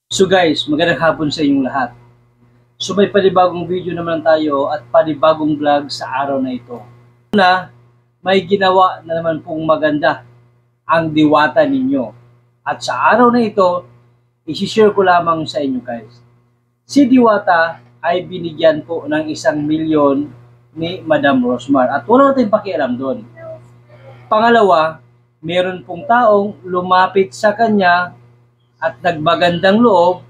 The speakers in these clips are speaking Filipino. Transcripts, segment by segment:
So guys, magandang hapon sa inyong lahat. So may panibagong video naman tayo at panibagong vlog sa araw na ito. Una, may ginawa na naman pong maganda ang diwata ninyo. At sa araw na ito, isi-share ko lamang sa inyo guys. Si Diwata ay binigyan po ng 1,000,000 ni Madam Rosmar at wala natin pakialam doon. Pangalawa, meron pong taong lumapit sa kanya at nagmagandang loob,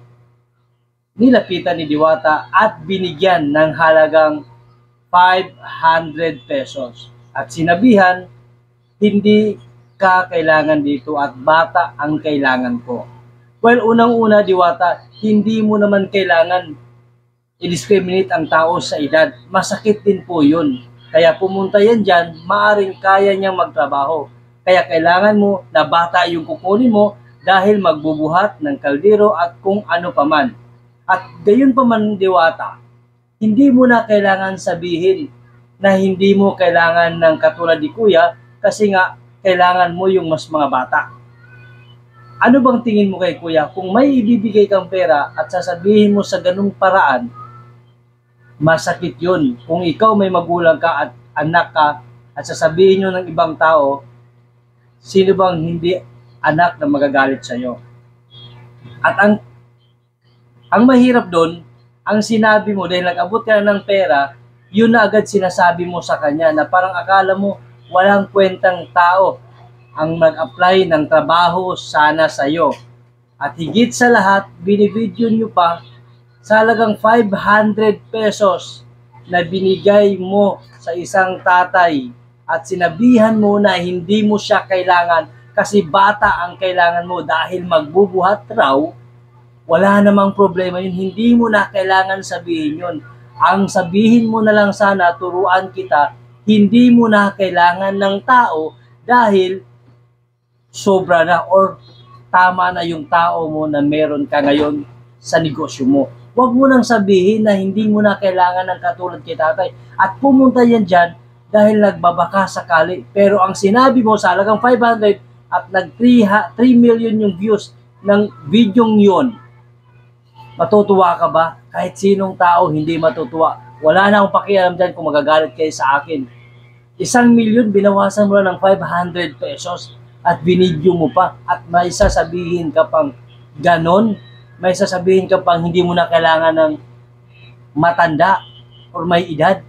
nilapitan ni Diwata at binigyan ng halagang 500 pesos. At sinabihan, hindi ka kailangan dito at bata ang kailangan ko. Well, unang-una Diwata, hindi mo naman kailangan i-discriminate ang tao sa edad. Masakit din po yun. Kaya pumunta yan dyan, maaring kaya niyang magtrabaho. Kaya kailangan mo na bata yung kukunin mo dahil magbubuhat ng kaldero at kung ano paman. At gayon paman Diwata, hindi mo na kailangan sabihin na hindi mo kailangan ng katulad ni Kuya kasi nga kailangan mo yung mas mga bata. Ano bang tingin mo kay Kuya? Kung may ibibigay kang pera at sasabihin mo sa ganung paraan, masakit yun. Kung ikaw may magulang ka at anak ka at sasabihin nyo ng ibang tao, sino bang hindi anak na magagalit sa iyo? At ang mahirap doon, ang sinabi mo dahil nag-abot ka na ng pera, yun na agad sinasabi mo sa kanya na parang akala mo walang kwentang tao ang mag-apply ng trabaho sana sa iyo. At higit sa lahat, binibidyo nyo pa sa halagang 500 pesos na binigay mo sa isang tatay at sinabihan mo na hindi mo siya kailangan kasi bata ang kailangan mo dahil magbubuhat raw, wala namang problema yun. Hindi mo na kailangan sabihin yun. Ang sabihin mo na lang sana, turuan kita, hindi mo na kailangan ng tao dahil sobra na or tama na yung tao mo na meron ka ngayon sa negosyo mo. Huwag mo nang sabihin na hindi mo na kailangan ng katulad kay tatay. At pumunta yan dyan dahil nagbabaka sakali. Pero ang sinabi mo sa halagang 500 at nag-3 million yung views ng videong yon, matutuwa ka ba? Kahit sinong tao hindi matutuwa. Wala na akong pakialam dyan kung magagalit kayo sa akin. 1,000,000 binawasan mo lang ng 500 pesos at binidyo mo pa at may sasabihin ka pang ganon, may sasabihin ka pang hindi mo na kailangan ng matanda or may edad.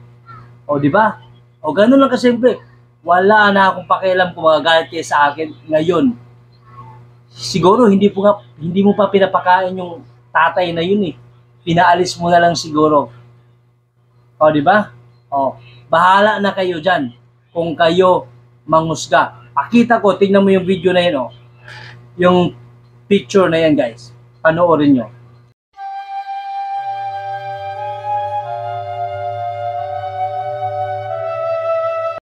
O di ba? O ganon lang kasimple. Wala na akong pakialam kung magagalit kayo sa akin ngayon. Siguro hindi mo pa pinapakain yung tatay na yun eh. Pinaalis mo na lang siguro. O di ba? O, bahala na kayo diyan kung kayo mangusga. Pakita ko, tingnan mo yung video na yun oh. Yung picture na yan guys. Panoorin nyo.